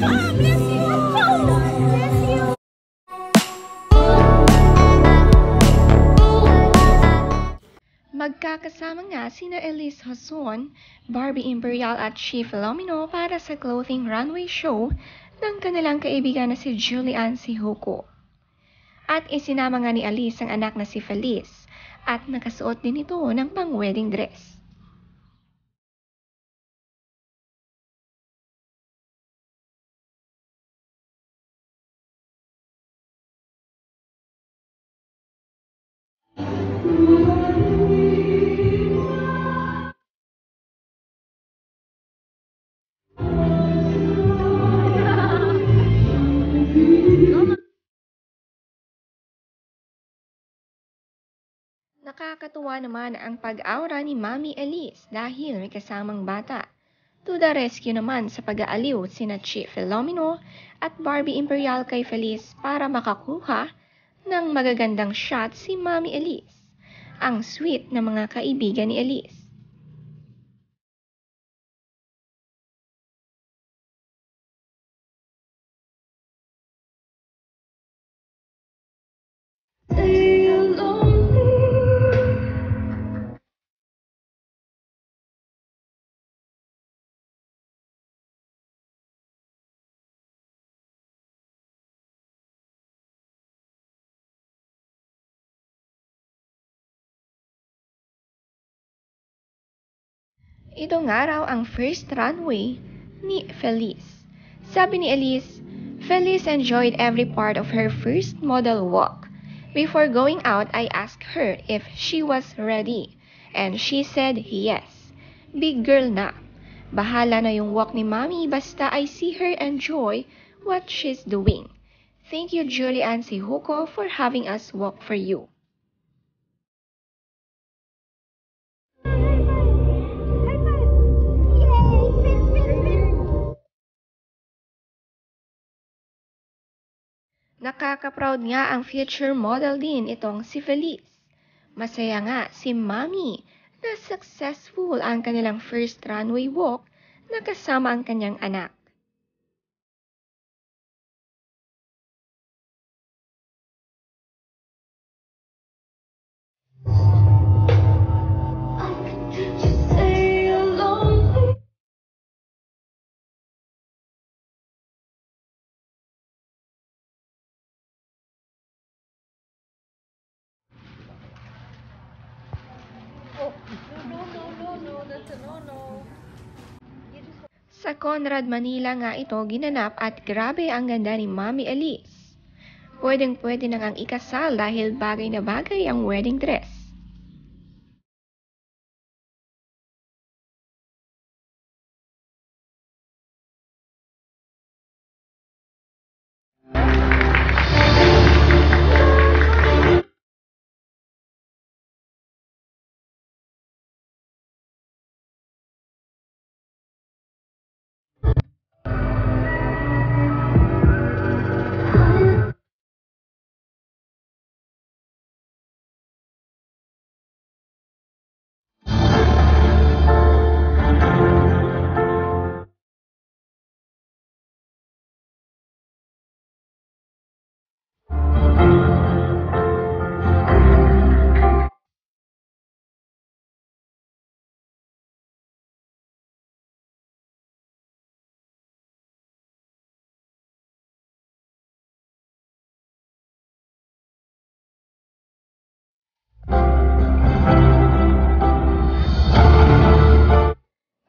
Bless you! Bless you! Magkakasama nga sina Elise Hoson, Barbie Imperial at Chi Filomeno para sa clothing runway show ng kanilang kaibigan na si Julian Sihuko. At isinama nga ni Elise ang anak na si Feliz at nakasuot din ito ng pang-wedding dress. Nakakatuwa naman ang pag-aura ni Mami Elise dahil may kasamang bata. To the rescue naman sa pag-aaliw sina Chi Filomeno at Barbie Imperial kay Feliz para makakuha ng magagandang shot si Mami Elise. Ang sweet na mga kaibigan ni Elise. Ito nga raw ang first runway ni Feliz. Sabi ni Elise, Feliz enjoyed every part of her first model walk. Before going out, I asked her if she was ready, and she said yes. Big girl na. Bahala na yung walk ni Mami basta I see her enjoy what she's doing. Thank you, Julian Sihuko, for having us walk for you. Nakaka-proud nga ang future model din itong si Feliz. Masaya nga si Mami na successful ang kanilang first runway walk na kasama ang kanyang anak. Sa Conrad, Manila nga ito ginanap at grabe ang ganda ni Mami Elise. Pwedeng-pwede na ngang ikasal dahil bagay na bagay ang wedding dress.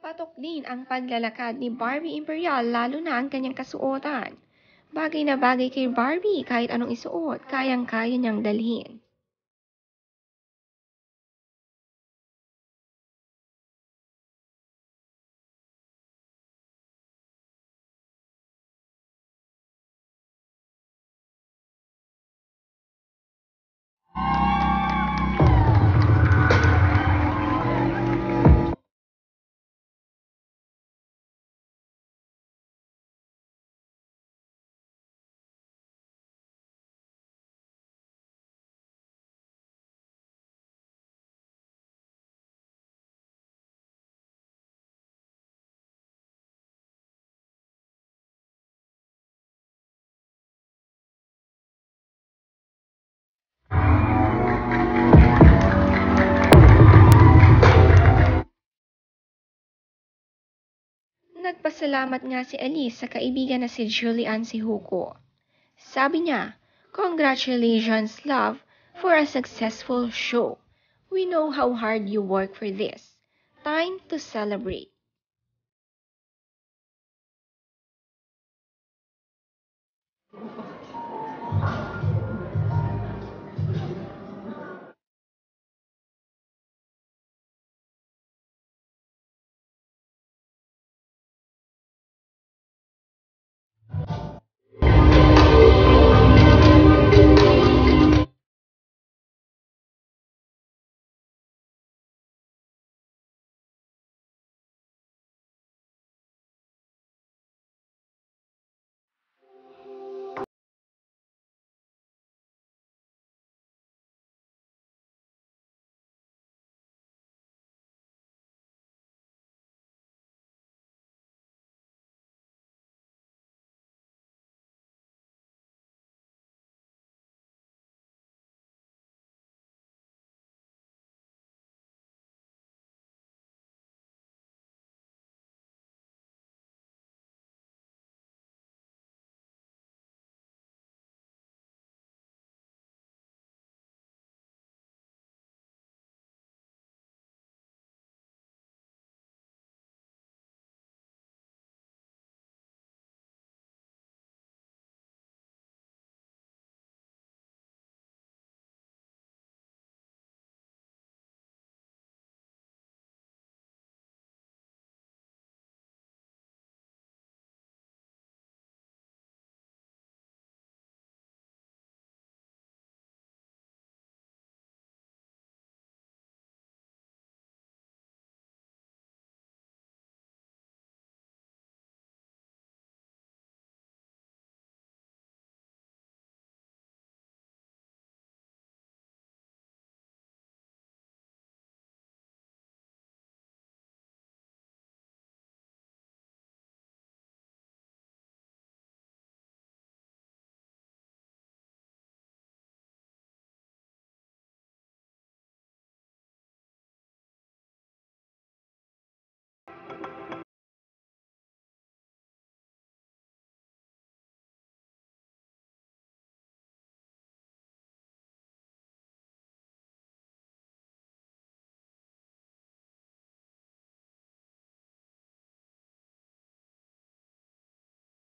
Patok din ang paglalakad ni Barbie Imperial lalo na ang kanyang kasuotan. Bagay na bagay kay Barbie kahit anong isuot, kayang-kaya niyang dalhin. Nagpasalamat nga si Elise sa kaibigan na si Julian Sihuko. Sabi niya, "Congratulations, love, for a successful show. We know how hard you work for this. Time to celebrate."